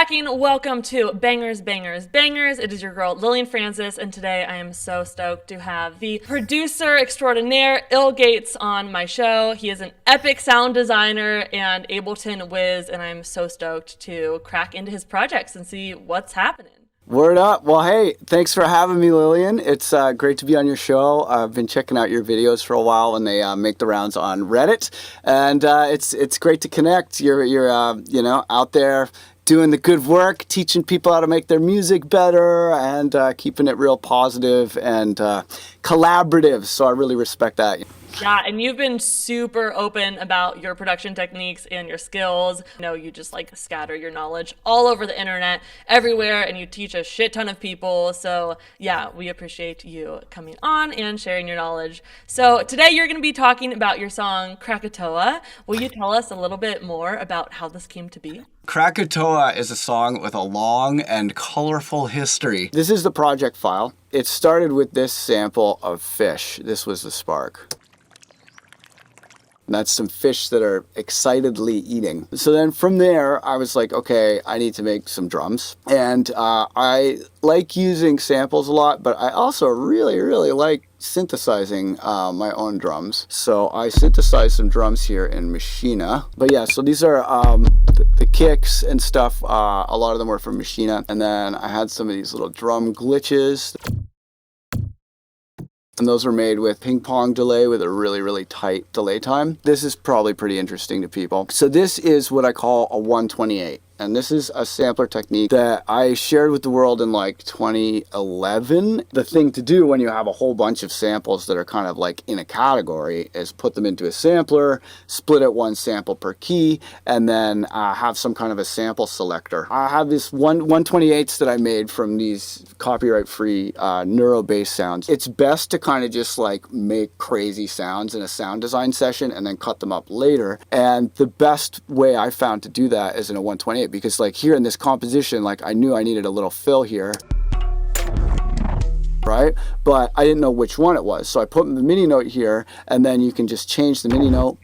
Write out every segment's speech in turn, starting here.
cracking? Welcome to Bangers, Bangers, Bangers. It is your girl, Lillian Francis, and today I am so stoked to have the producer extraordinaire, ill.Gates, on my show. He is an epic sound designer and Ableton whiz, and I'm so stoked to crack into his projects and see what's happening. Word up. Well, hey, thanks for having me, Lillian. It's great to be on your show. I've been checking out your videos for a while when they make the rounds on Reddit, and it's great to connect. You're out there doing the good work, teaching people how to make their music better, and keeping it real positive and collaborative. So I really respect that. Yeah, and you've been super open about your production techniques and your skills. You just scatter your knowledge all over the internet, everywhere, and you teach a shit ton of people. So yeah, we appreciate you coming on and sharing your knowledge. So today you're going to be talking about your song Krakatoa. Will you tell us a little bit more about how this came to be? Krakatoa is a song with a long and colorful history. This is the project file. It started with this sample of fish. This was the spark. And that's some fish that are excitedly eating. So then from there, I was like, okay, I need to make some drums. And I like using samples a lot, but I also really, really like synthesizing my own drums. So I synthesized some drums here in Machina. But yeah, so these are the kicks and stuff. A lot of them were from Machina. And then I had some of these little drum glitches. And those were made with ping pong delay with a really, really tight delay time. This is probably pretty interesting to people. So this is what I call a 128. And this is a sampler technique that I shared with the world in 2011. The thing to do when you have a whole bunch of samples that are kind of in a category is put them into a sampler, split it one sample per key, and then have some kind of a sample selector. I have this 128s that I made from these copyright-free neuro-based sounds. It's best to kind of just make crazy sounds in a sound design session and then cut them up later. And the best way I found to do that is in a 128. Because here in this composition, I knew I needed a little fill here, right? But I didn't know which one it was. So I put the MIDI note here, and then you can just change the MIDI note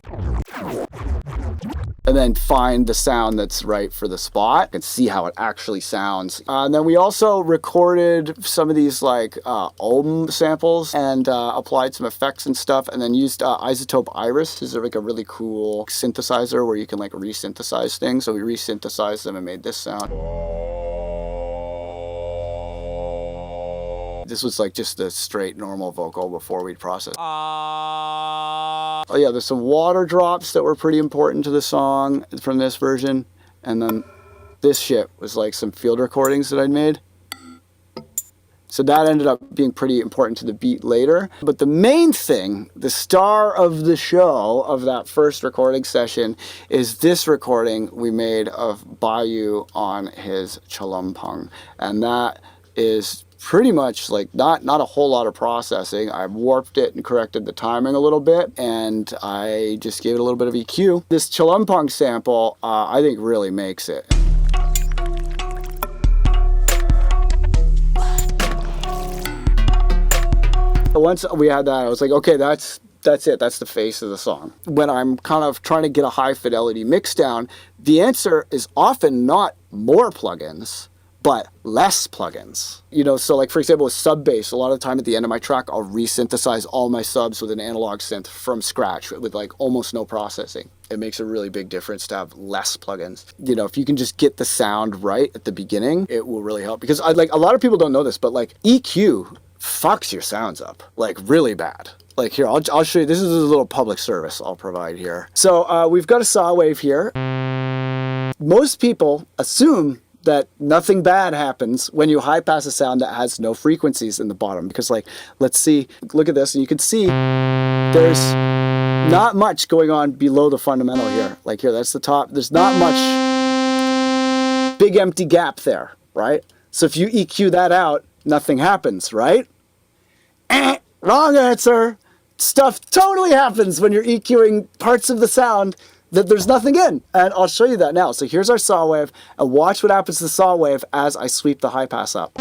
and then find the sound that's right for the spot and see how it actually sounds. And then we also recorded some of these ohm samples and applied some effects and stuff, and then used Isotope Iris. This is a really cool synthesizer where you can resynthesize things. So we resynthesized them and made this sound. This was just a straight normal vocal before we'd process. Oh yeah, there's some water drops that were pretty important to the song from this version. And then this shit was some field recordings that I'd made. So that ended up being pretty important to the beat later. But the main thing, the star of the show of that first recording session, is this recording we made of Bayou on his Celumpong. And that is pretty much not a whole lot of processing. I warped it and corrected the timing a little bit, and I just gave it a little bit of EQ. This Celumpong sample, I think really makes it. Once we had that, I was like, okay, that's it. That's the face of the song. When I'm kind of trying to get a high-fidelity mixdown, the answer is often not more plugins, but less plugins. So for example, with sub bass, a lot of the time at the end of my track, I'll resynthesize all my subs with an analog synth from scratch with almost no processing. It makes a really big difference to have less plugins. If you can just get the sound right at the beginning, it will really help. Because a lot of people don't know this, but EQ fucks your sounds up, really bad. Here, I'll show you. This is a little public service I'll provide here. So we've got a saw wave here. Most people assume that nothing bad happens when you high pass a sound that has no frequencies in the bottom. Because let's see, look at this, and you can see there's not much going on below the fundamental here. Here, that's the top. There's not much big empty gap there, right? So if you EQ that out, nothing happens, right? Wrong answer. Stuff totally happens when you're EQing parts of the sound that there's nothing in. And I'll show you that now. So here's our saw wave, and watch what happens to the saw wave as I sweep the high pass up.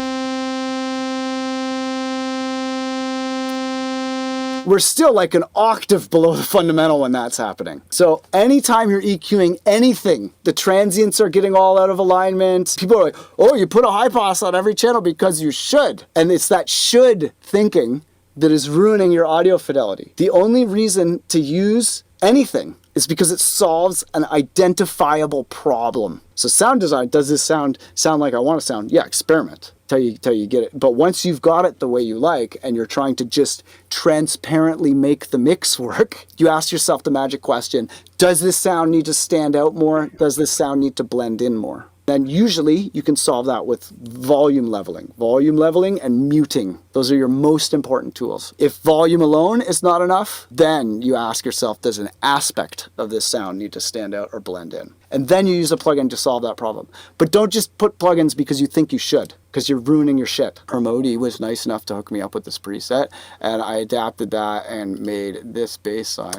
we're still like an octave below the fundamental when that's happening. So anytime you're EQing anything, the transients are getting all out of alignment. People are like, oh, you put a high pass on every channel because you should. And it's that should thinking that is ruining your audio fidelity. The only reason to use anything is because it solves an identifiable problem. So sound design, does this sound like I want to sound? Yeah, experiment till you get it. But once you've got it the way you like and you're trying to just transparently make the mix work, you ask yourself the magic question, does this sound need to stand out more? Does this sound need to blend in more? And usually you can solve that with volume leveling and muting. Those are your most important tools. If volume alone is not enough, then you ask yourself, does an aspect of this sound need to stand out or blend in? And then you use a plugin to solve that problem. But don't just put plugins because you think you should, because you're ruining your shit. Hermodi was nice enough to hook me up with this preset, and I adapted that and made this bass line.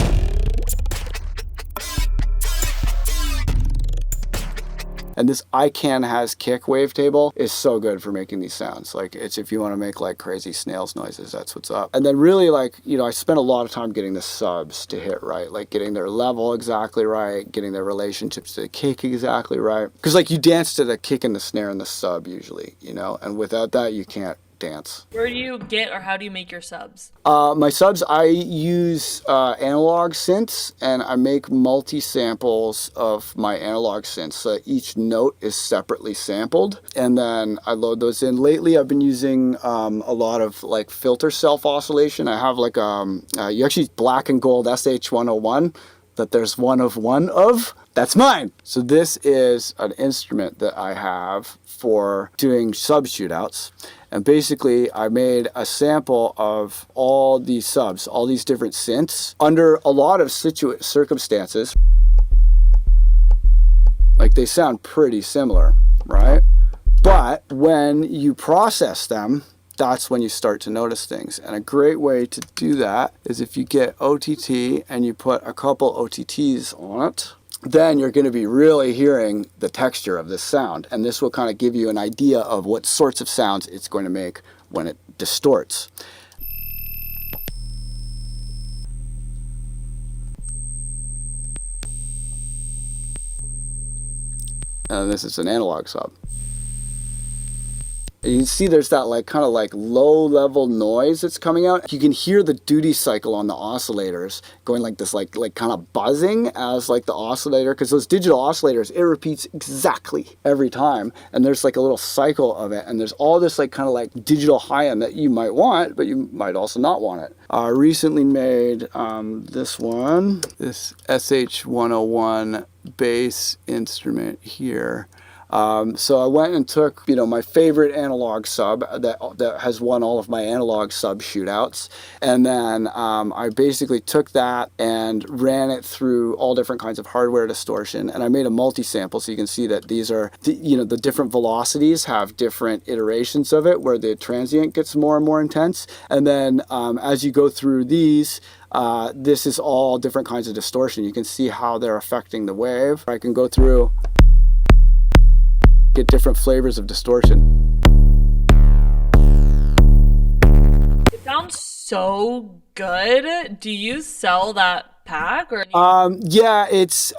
And this ICANN has kick wavetable is so good for making these sounds. Like, it's if you want to make like crazy snails noises, that's what's up. And then really, like, you know, I spent a lot of time getting the subs to hit right, like getting their level exactly right, getting their relationships to the kick exactly right. Because like you dance to the kick and the snare and the sub usually, you know, and without that you can't dance. Where do you get or how do you make your subs? My subs, I use analog synths, and I make multi-samples of my analog synths. So each note is separately sampled, and then I load those in. Lately, I've been using a lot of like filter self-oscillation. I have like you actually black and gold SH101 that there's one of. That's mine. So this is an instrument that I have for doing sub shootouts. And basically, I made a sample of all these subs, all these different synths, under a lot of circumstances. Like, they sound pretty similar, right? But when you process them, that's when you start to notice things. And a great way to do that is if you get OTT and you put a couple OTTs on it, then you're going to be really hearing the texture of this sound. And this will kind of give you an idea of what sorts of sounds it's going to make when it distorts. And this is an analog sub. You can see there's that like kind of like low level noise that's coming out. You can hear the duty cycle on the oscillators going like this, like kind of buzzing as like the oscillator, because those digital oscillators, it repeats exactly every time. And there's like a little cycle of it. And there's all this like kind of like digital high end that you might want, but you might also not want it. I recently made this SH101 bass instrument here. So I went and took, you know, my favorite analog sub that has won all of my analog sub shootouts. And then I basically took that and ran it through all different kinds of hardware distortion. And I made a multi-sample, so you can see that these are, you know, the different velocities have different iterations of it where the transient gets more and more intense. And then as you go through these, this is all different kinds of distortion. You can see how they're affecting the wave. I can go through, get different flavors of distortion. It sounds so good. Do you sell that pack or? Yeah, it's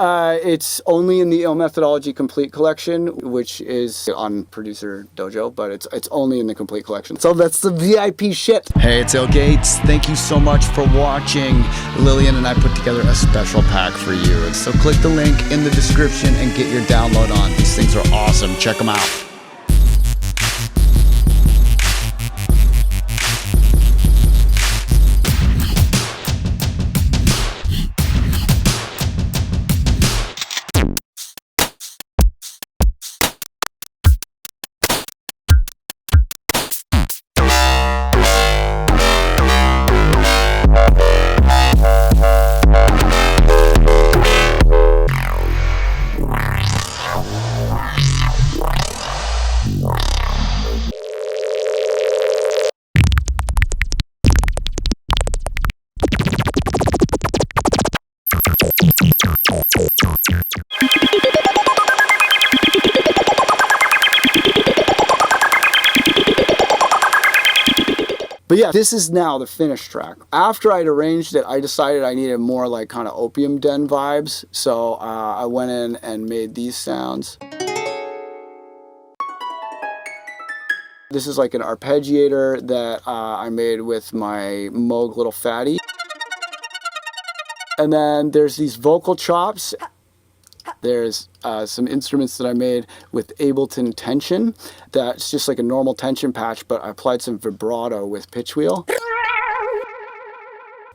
only in the Ill Methodology Complete Collection, which is on Producer Dojo, but it's only in the Complete Collection. So that's the VIP shit. Hey, it's ill.Gates. Thank you so much for watching. Lillian and I put together a special pack for you. So click the link in the description and get your download on. These things are awesome. Check them out. But yeah, this is now the finished track. After I'd arranged it, I decided I needed more like kind of opium den vibes. So I went in and made these sounds. This is like an arpeggiator that I made with my Moog Little Fatty. And then there's these vocal chops. There's some instruments that I made with Ableton tension. That's just like a normal tension patch, but I applied some vibrato with pitch wheel.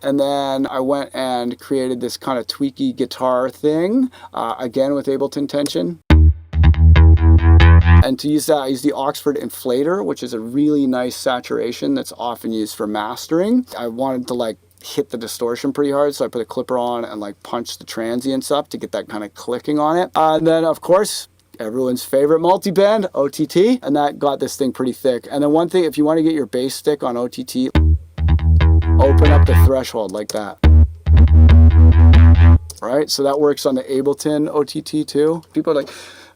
And then I went and created this kind of tweaky guitar thing, again with Ableton tension. And to use that, I use the Oxford Inflator, which is a really nice saturation that's often used for mastering. I wanted to like hit the distortion pretty hard, so I put a clipper on and like punch the transients up to get that kind of clicking on it. And then of course, everyone's favorite multi-band, OTT, and that got this thing pretty thick. And then one thing, if you want to get your bass thick on OTT, open up the threshold like that. Right, so that works on the Ableton OTT too. People are like,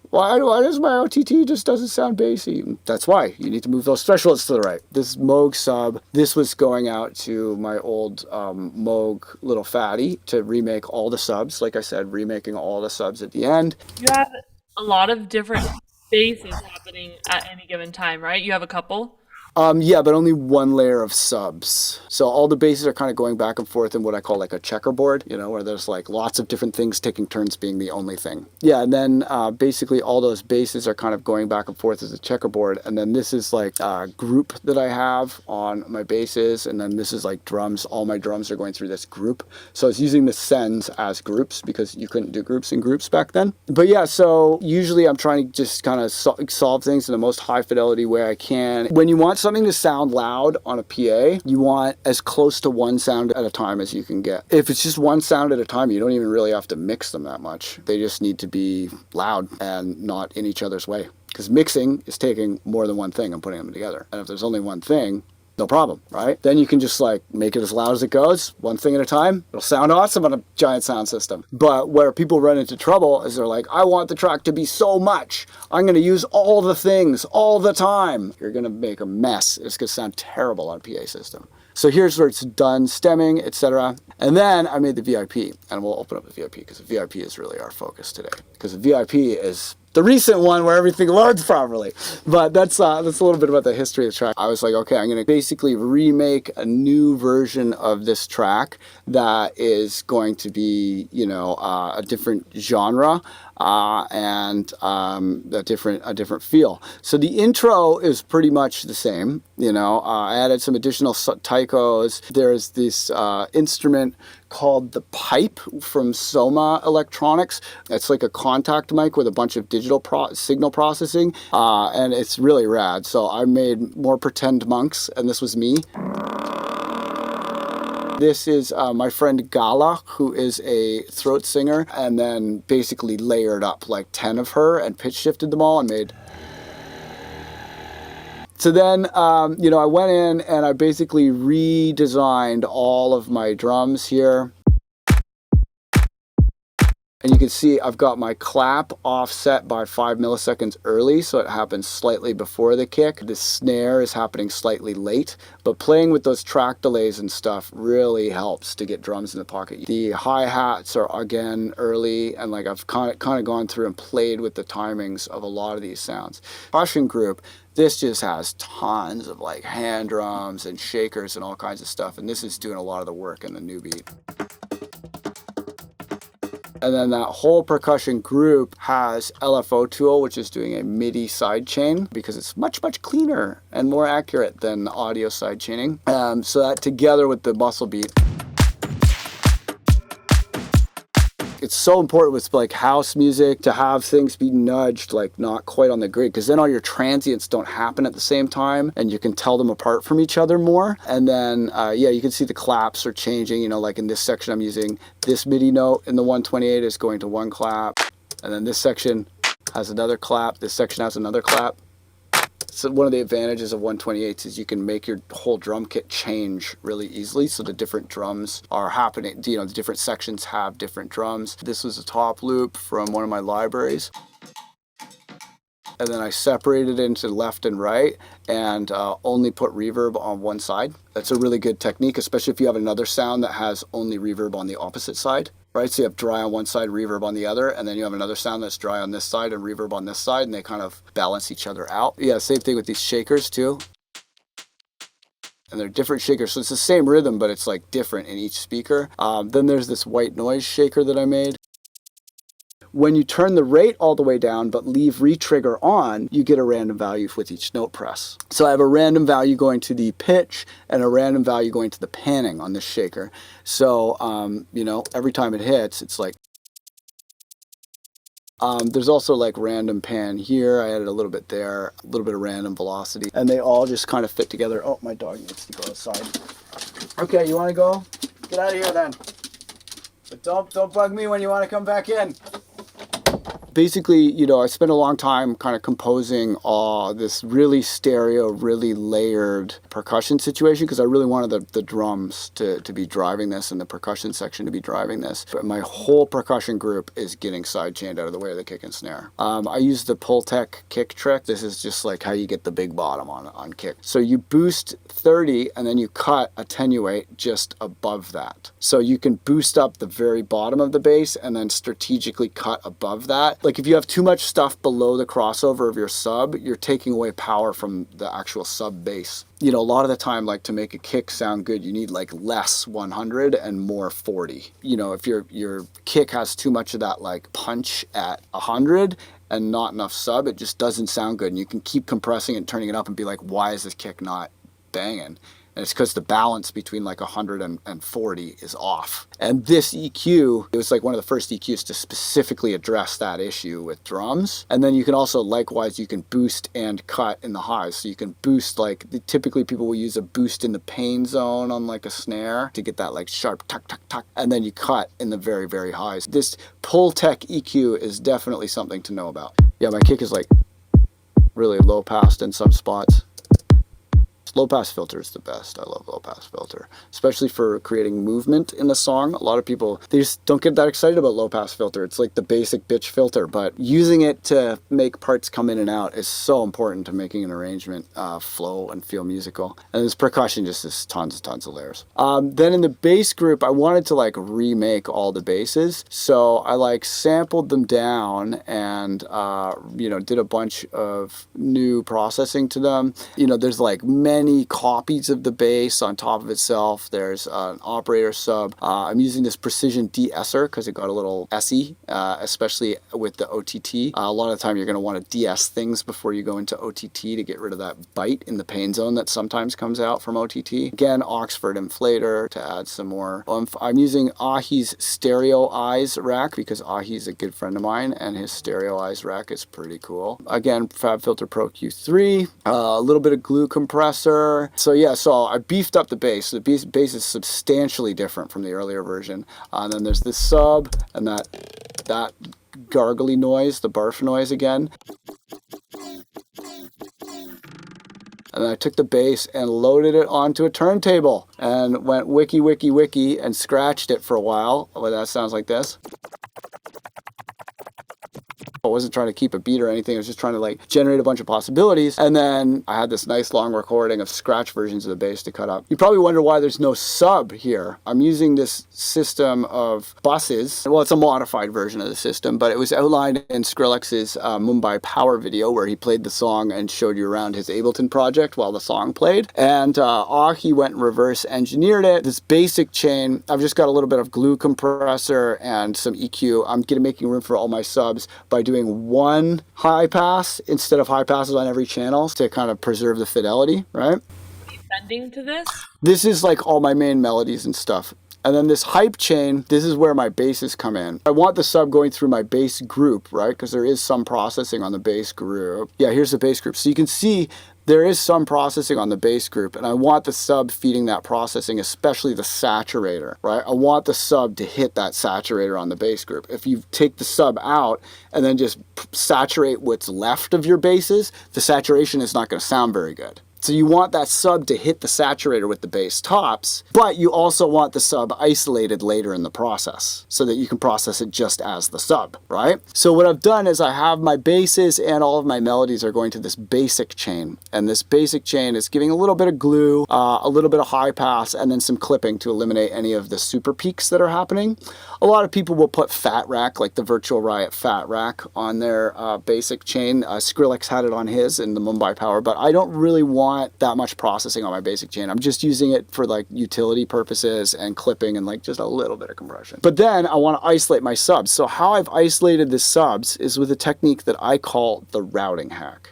why does my OTT just doesn't sound bassy? That's why. You need to move those thresholds to the right. This Moog sub, this was going out to my old Moog Little Fatty to remake all the subs. Like I said, remaking all the subs at the end. You have a lot of different basses happening at any given time, right? You have a couple? Yeah, but only one layer of subs. So all the basses are kind of going back and forth in what I call like a checkerboard, you know, where there's like lots of different things taking turns being the only thing. Yeah, and then basically all those basses are kind of going back and forth as a checkerboard. And then this is like a group that I have on my basses. And then this is like drums. All my drums are going through this group. So it's using the sends as groups because you couldn't do groups in groups back then. But yeah, so usually I'm trying to just kind of solve things in the most high fidelity way I can. When you want something to sound loud on a PA, you want as close to one sound at a time as you can get. If it's just one sound at a time, you don't even really have to mix them that much. They just need to be loud and not in each other's way. Because mixing is taking more than one thing and putting them together. And if there's only one thing, no problem, right? Then you can just like make it as loud as it goes, one thing at a time. It'll sound awesome on a giant sound system. But where people run into trouble is they're like, I want the track to be so much. I'm going to use all the things all the time. You're going to make a mess. It's going to sound terrible on a PA system. So here's where it's done stemming, etc. And then I made the VIP, and we'll open up the VIP because the VIP is really our focus today. Because the VIP is the recent one where everything loads properly. But that's a little bit about the history of the track. I was like, okay, I'm going to basically remake a new version of this track that is going to be, you know, a different genre and a different feel. So the intro is pretty much the same. You know, I added some additional taikos. There's this instrument called the pipe from Soma Electronics. It's like a contact mic with a bunch of digital signal processing, and it's really rad. So I made more pretend monks, and this was me. This is my friend Gala, who is a throat singer, and then basically layered up like 10 of her and pitch shifted them all and made. So then, you know, I went in and I basically redesigned all of my drums here. And you can see I've got my clap offset by 5 milliseconds early, so it happens slightly before the kick. The snare is happening slightly late, but playing with those track delays and stuff really helps to get drums in the pocket. The hi-hats are again early, and like I've kind of gone through and played with the timings of a lot of these sounds. Percussion group, this just has tons of like hand drums and shakers and all kinds of stuff, and this is doing a lot of the work in the new beat. And then that whole percussion group has LFO tool, which is doing a MIDI sidechain because it's much, much cleaner and more accurate than audio sidechaining. So that together with the muscle beat, it's so important with like house music to have things be nudged like not quite on the grid, because then all your transients don't happen at the same time and you can tell them apart from each other more. And then yeah, you can see the claps are changing, you know, like in this section I'm using this MIDI note in the 128 is going to one clap, and then this section has another clap, this section has another clap. So one of the advantages of 128s is you can make your whole drum kit change really easily. So the different drums are happening, you know, the different sections have different drums. This was a top loop from one of my libraries. and then I separate it into left and right and only put reverb on one side. That's a really good technique, especially if you have another sound that has only reverb on the opposite side. Right, so you have dry on one side, reverb on the other, and then you have another sound that's dry on this side and reverb on this side, and they kind of balance each other out. Yeah, same thing with these shakers too. And they're different shakers, so it's the same rhythm, but it's like different in each speaker. Then there's this white noise shaker that I made. When you turn the rate all the way down but leave retrigger on, you get a random value with each note press. So I have a random value going to the pitch and a random value going to the panning on this shaker. So, you know, every time it hits, it's like, there's also like random pan here. I added a little bit there, a little bit of random velocity, and they all just kind of fit together. Oh, my dog needs to go outside. Okay, you want to go? Get out of here then. But don't bug me when you want to come back in. Basically, you know, I spent a long time kind of composing this really stereo, really layered percussion situation because I really wanted the drums to be driving this and the percussion section to be driving this. But my whole percussion group is getting sidechained out of the way of the kick and snare. I use the Pultec kick trick. This is just like how you get the big bottom on kick. So you boost 30 and then you cut attenuate just above that. So you can boost up the very bottom of the bass and then strategically cut above that. Like if you have too much stuff below the crossover of your sub, you're taking away power from the actual sub bass. You know, a lot of the time, like to make a kick sound good, you need like less 100 and more 40. You know, if your kick has too much of that like punch at 100 and not enough sub, it just doesn't sound good. And you can keep compressing and turning it up and be like, why is this kick not banging? And it's because the balance between like 100 and 40 is off. And this EQ, it was like one of the first EQs to specifically address that issue with drums. And then you can also, likewise, you can boost and cut in the highs. So you can boost, like, typically people will use a boost in the pain zone on like a snare to get that like sharp tuck, tuck, tuck. And then you cut in the very, very highs. This Pultec EQ is definitely something to know about. Yeah, my kick is like really low passed in some spots. Low pass filter is the best. I love low pass filter, especially for creating movement in a song. A lot of people, they just don't get that excited about low pass filter. It's like the basic bitch filter, but using it to make parts come in and out is so important to making an arrangement flow and feel musical. And this percussion just is tons of layers. Then in the bass group, I wanted to like remake all the basses. So I like sampled them down and, you know, did a bunch of new processing to them. You know, there's like many copies of the bass on top of itself. There's an operator sub. I'm using this precision de-esser because it got a little essy, especially with the OTT. A lot of the time you're going to want to de-ess things before you go into OTT to get rid of that bite in the pain zone that sometimes comes out from OTT. Again, Oxford inflator to add some more. I'm using Ahi's Stereo Eyes rack because Ahi's a good friend of mine and his Stereo Eyes rack is pretty cool. Again, FabFilter Pro Q3, a little bit of glue compressor. So yeah, so I beefed up the bass. The bass is substantially different from the earlier version. And then there's this sub and that gargly noise, the barf noise again. And then I took the bass and loaded it onto a turntable and went wiki, wiki, wiki and scratched it for a while. Well, that sounds like this. I wasn't trying to keep a beat or anything. I was just trying to like generate a bunch of possibilities. And then I had this nice long recording of scratch versions of the bass to cut up. You probably wonder why there's no sub here. I'm using this system of buses. Well, it's a modified version of the system, but it was outlined in Skrillex's Mumbai Power video where he played the song and showed you around his Ableton project while the song played. And Ahi went and reverse engineered it. This basic chain, I've just got a little bit of glue compressor and some EQ. I'm making room for all my subs by doing one high pass instead of high passes on every channel to kind of preserve the fidelity, right? Are you sending to this? This is like all my main melodies and stuff. And then this hype chain, this is where my basses come in. I want the sub going through my bass group, right? Because there is some processing on the bass group. Yeah, here's the bass group. So you can see there is some processing on the bass group, and I want the sub feeding that processing, especially the saturator, right? I want the sub to hit that saturator on the bass group. If you take the sub out and then just saturate what's left of your basses, the saturation is not going to sound very good. So you want that sub to hit the saturator with the bass tops, but you also want the sub isolated later in the process so that you can process it just as the sub, right? So what I've done is I have my basses and all of my melodies are going to this basic chain. And this basic chain is giving a little bit of glue, a little bit of high pass, and then some clipping to eliminate any of the super peaks that are happening. A lot of people will put Fat Rack, like the Virtual Riot Fat Rack, on their basic chain. Skrillex had it on his in the Mumbai Power, but I don't really want that much processing on my basic chain. I'm just using it for like utility purposes and clipping and like just a little bit of compression. But then I want to isolate my subs. So how I've isolated the subs is with a technique that I call the routing hack.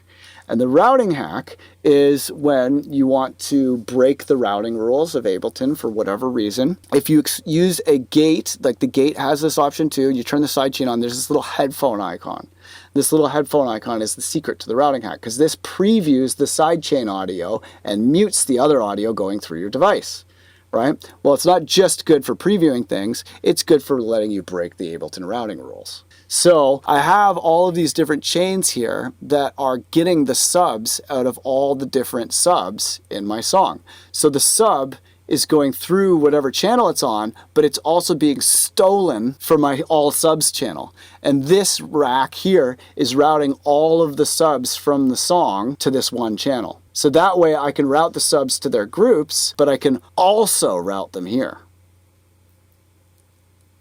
And the routing hack is when you want to break the routing rules of Ableton for whatever reason. If you use a gate, like the gate has this option too, you turn the sidechain on, there's this little headphone icon. This little headphone icon is the secret to the routing hack because this previews the sidechain audio and mutes the other audio going through your device. Right? Well, it's not just good for previewing things, it's good for letting you break the Ableton routing rules. So I have all of these different chains here that are getting the subs out of all the different subs in my song. So the sub is going through whatever channel it's on, but it's also being stolen from my all subs channel. And this rack here is routing all of the subs from the song to this one channel. So that way I can route the subs to their groups, but I can also route them here.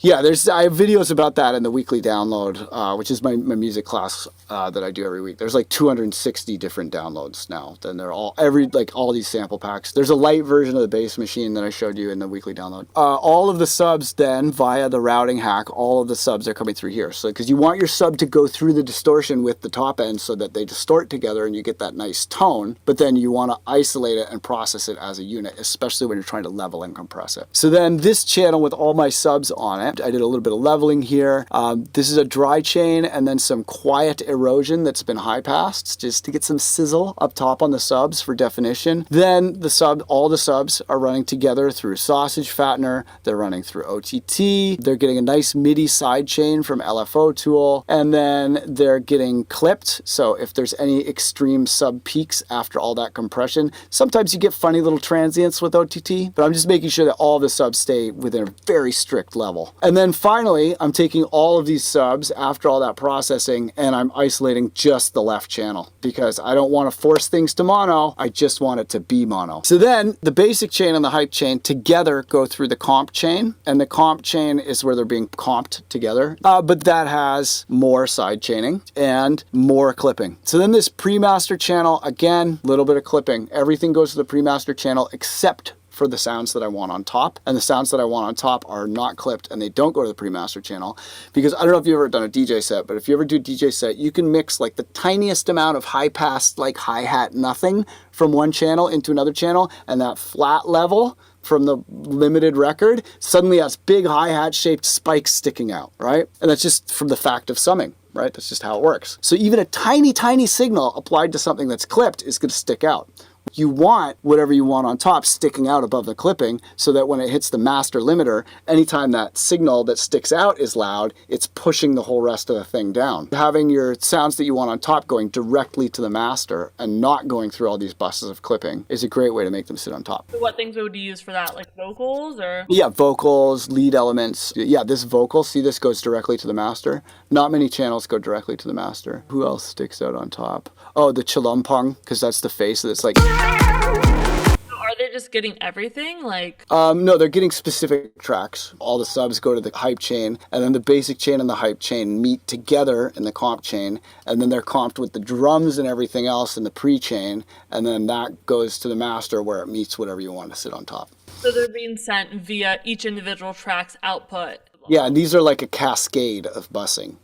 Yeah, I have videos about that in the weekly download, which is my music class that I do every week. There's like 260 different downloads now. Then they're all these sample packs. There's a light version of the bass machine that I showed you in the weekly download. All of the subs then via the routing hack, all of the subs are coming through here. So because you want your sub to go through the distortion with the top end so that they distort together and you get that nice tone, but then you want to isolate it and process it as a unit, especially when you're trying to level and compress it. So then this channel with all my subs on it, I did a little bit of leveling here. This is a dry chain and then some quiet erosion that's been high passed just to get some sizzle up top on the subs for definition. Then all the subs are running together through Sausage Fattener. They're running through OTT. They're getting a nice MIDI side chain from LFO Tool. And then they're getting clipped. So if there's any extreme sub peaks after all that compression, sometimes you get funny little transients with OTT, but I'm just making sure that all the subs stay within a very strict level. And then finally, I'm taking all of these subs after all that processing and I'm isolating just the left channel because I don't want to force things to mono. I just want it to be mono. So then the basic chain and the hype chain together go through the comp chain, and the comp chain is where they're being comped together. But that has more side chaining and more clipping. So then this pre-master channel, again, a little bit of clipping. Everything goes to the pre-master channel except for the sounds that I want on top, and the sounds that I want on top are not clipped and they don't go to the pre-master channel because I don't know if you've ever done a DJ set, but if you ever do a DJ set, you can mix like the tiniest amount of high pass, like hi-hat nothing from one channel into another channel, and that flat level from the limited record suddenly has big hi-hat shaped spikes sticking out, right? And that's just from the fact of summing, right? That's just how it works. So even a tiny, tiny signal applied to something that's clipped is going to stick out. You want whatever you want on top sticking out above the clipping so that when it hits the master limiter, anytime that signal that sticks out is loud, it's pushing the whole rest of the thing down. Having your sounds that you want on top going directly to the master and not going through all these buses of clipping is a great way to make them sit on top. So what things would you use for that? Like vocals or? Yeah, vocals, lead elements. Yeah, this vocal, see this goes directly to the master. Not many channels go directly to the master. Who else sticks out on top? Oh, the Celumpong, because that's the face that's like... Are they just getting everything? Like no, they're getting specific tracks. All the subs go to the hype chain, and then the basic chain and the hype chain meet together in the comp chain, and then they're comped with the drums and everything else in the pre-chain, and then that goes to the master where it meets whatever you want to sit on top. So they're being sent via each individual track's output. Yeah, and these are like a cascade of busing.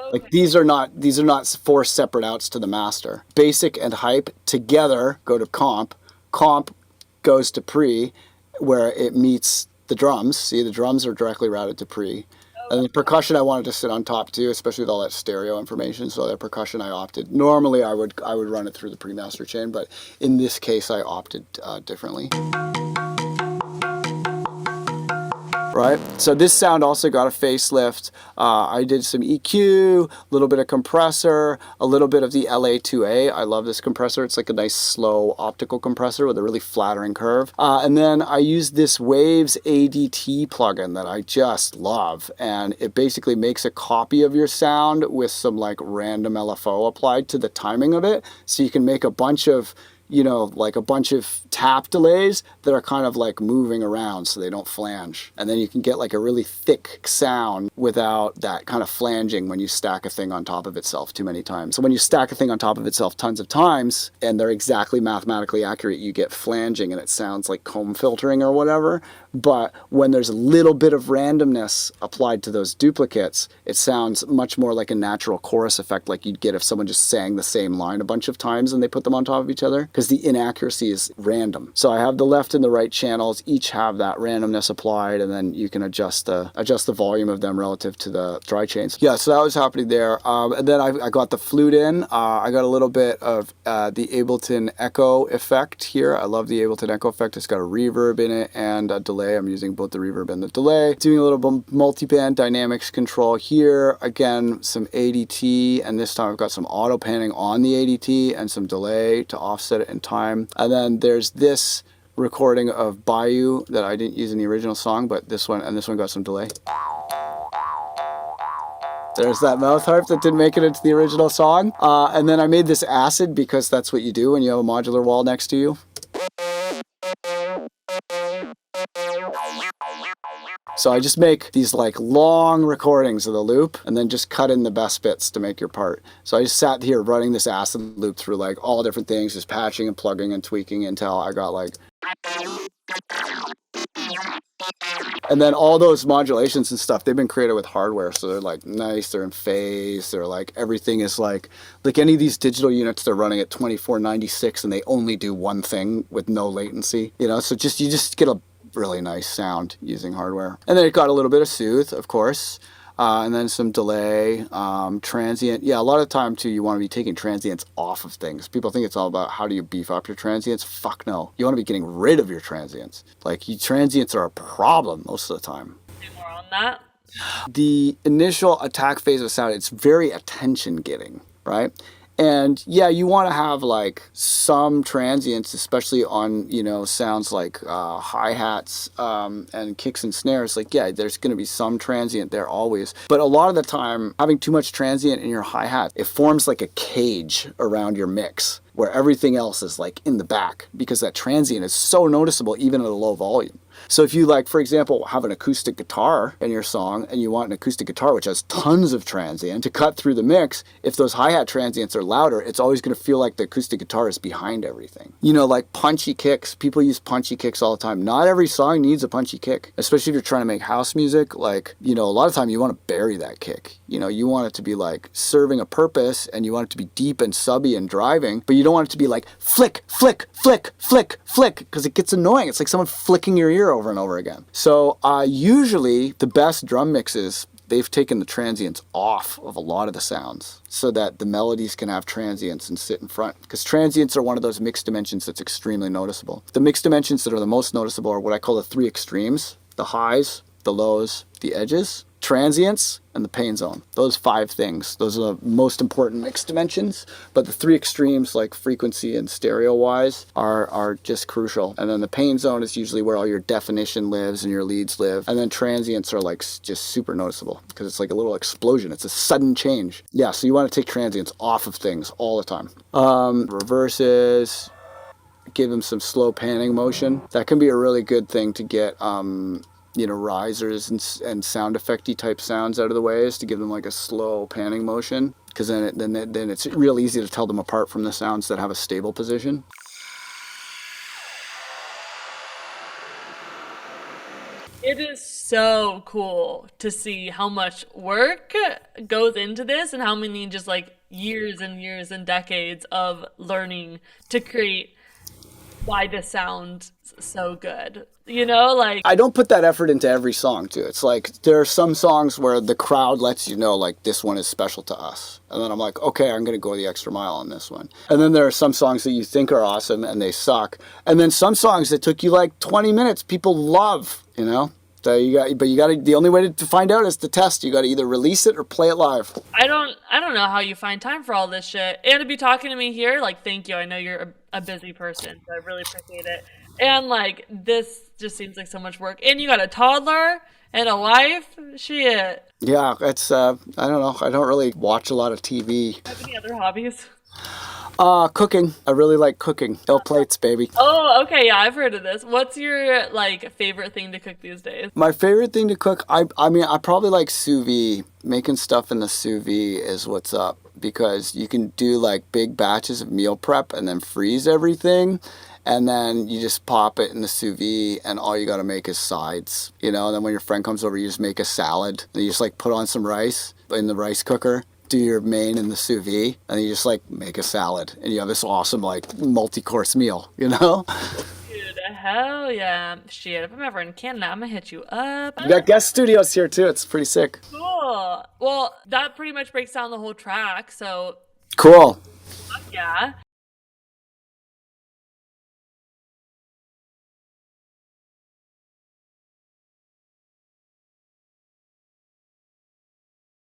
Okay. Like these are not 4 separate outs to the master. Basic and hype together go to comp. Comp goes to pre, where it meets the drums. See, the drums are directly routed to pre. And the percussion I wanted to sit on top too, especially with all that stereo information. So that percussion I opted. Normally I would run it through the pre-master chain, but in this case I opted differently. right? So this sound also got a facelift. I did some EQ, a little bit of compressor, a little bit of the LA2A. I love this compressor. It's like a nice slow optical compressor with a really flattering curve. And then I used this Waves ADT plugin that I just love. And it basically makes a copy of your sound with some like random LFO applied to the timing of it. So you can make a bunch of, you know, like a bunch of tap delays that are kind of like moving around so they don't flange. And then you can get like a really thick sound without that kind of flanging when you stack a thing on top of itself too many times. So when you stack a thing on top of itself tons of times and they're exactly mathematically accurate, you get flanging and it sounds like comb filtering or whatever. But when there's a little bit of randomness applied to those duplicates, it sounds much more like a natural chorus effect like you'd get if someone just sang the same line a bunch of times and they put them on top of each other, because the inaccuracy is random. So I have the left and the right channels, each have that randomness applied, and then you can adjust the volume of them relative to the dry chains. Yeah, so that was happening there. And then I got the flute in. I got a little bit of the Ableton Echo effect here. I love the Ableton Echo effect. It's got a reverb in it and a delay. I'm using both the reverb and the delay. Doing a little multi-band dynamics control here. Again, some ADT, and this time I've got some auto panning on the ADT and some delay to offset it in time. And then there's this recording of Bayou that I didn't use in the original song, but this one got some delay. There's that mouth harp that didn't make it into the original song. And then I made this acid because that's what you do when you have a modular wall next to you. So I just make these like long recordings of the loop and then just cut in the best bits to make your part. So I just sat here running this acid loop through like all different things, just patching and plugging and tweaking until I got like... And then all those modulations and stuff, they've been created with hardware. So they're like nice, they're in phase, they're like, everything is like any of these digital units, they're running at 2496 and they only do one thing with no latency, you know? So you just get a really nice sound using hardware. And then it got a little bit of soothe, of course, and then some delay, transient. Yeah, a lot of the time too, you want to be taking transients off of things. People think it's all about how do you beef up your transients. Fuck no. You want to be getting rid of your transients. Like, transients are a problem most of the time. More on that. The initial attack phase of sound, it's very attention getting, right? And yeah, you want to have like some transients, especially on, you know, sounds like hi-hats and kicks and snares. Like, yeah, there's going to be some transient there always. But a lot of the time, having too much transient in your hi-hat, it forms like a cage around your mix where everything else is like in the back because that transient is so noticeable even at a low volume. So if you, like, for example, have an acoustic guitar in your song and you want an acoustic guitar which has tons of transient to cut through the mix, if those hi-hat transients are louder, it's always going to feel like the acoustic guitar is behind everything. You know, like punchy kicks. People use punchy kicks all the time. Not every song needs a punchy kick, especially if you're trying to make house music. Like, you know, a lot of time you want to bury that kick. You know, you want it to be like serving a purpose and you want it to be deep and subby and driving, but you don't want it to be like flick, flick, flick, flick, flick, because it gets annoying. It's like someone flicking your ear over and over again. So usually the best drum mixes, they've taken the transients off of a lot of the sounds so that the melodies can have transients and sit in front. Because transients are one of those mixed dimensions that's extremely noticeable. The mixed dimensions that are the most noticeable are what I call the three extremes: the highs, the lows, the edges. Transients and the pain zone. Those 5 things. Those are the most important mixed dimensions. But the 3 extremes, like frequency and stereo wise, are just crucial. And then the pain zone is usually where all your definition lives and your leads live. And then transients are like just super noticeable because it's like a little explosion. It's a sudden change. Yeah, so you want to take transients off of things all the time. Reverses, give them some slow panning motion. That can be a really good thing to get you know, risers and sound effecty type sounds out of the way, is to give them like a slow panning motion, because then it's real easy to tell them apart from the sounds that have a stable position. It is so cool to see how much work goes into this and how many just like years and years and decades of learning to create why this sounds so good. You know, like, I don't put that effort into every song too. It's like there are some songs where the crowd lets you know like this one is special to us. And then I'm like, okay, I'm going to go the extra mile on this one. And then there are some songs that you think are awesome and they suck. And then some songs that took you like 20 minutes, people love, you know? So the only way to find out is to test. You got to either release it or play it live. I don't know how you find time for all this shit and to be talking to me here. Like, thank you. I know you're a busy person, so I really appreciate it. And like, this just seems like so much work. And you got a toddler and a wife. Shit. Yeah, it's I don't know. I don't really watch a lot of TV. Have any other hobbies? Cooking. I really like cooking. No plates, baby. Oh, okay. Yeah, I've heard of this. What's your like favorite thing to cook these days? My favorite thing to cook, I mean, I probably like sous vide. Making stuff in the sous vide is what's up because you can do like big batches of meal prep and then freeze everything. And then you just pop it in the sous vide and all you got to make is sides, you know? And then when your friend comes over, you just make a salad. And you just like put on some rice in the rice cooker, do your main in the sous vide, and then you just like make a salad. And you have this awesome like multi-course meal, you know? Dude, hell yeah. Shit, if I'm ever in Canada, I'm gonna hit you up. We got guest studios here too. It's pretty sick. Cool. Well, that pretty much breaks down the whole track, so Cool. yeah.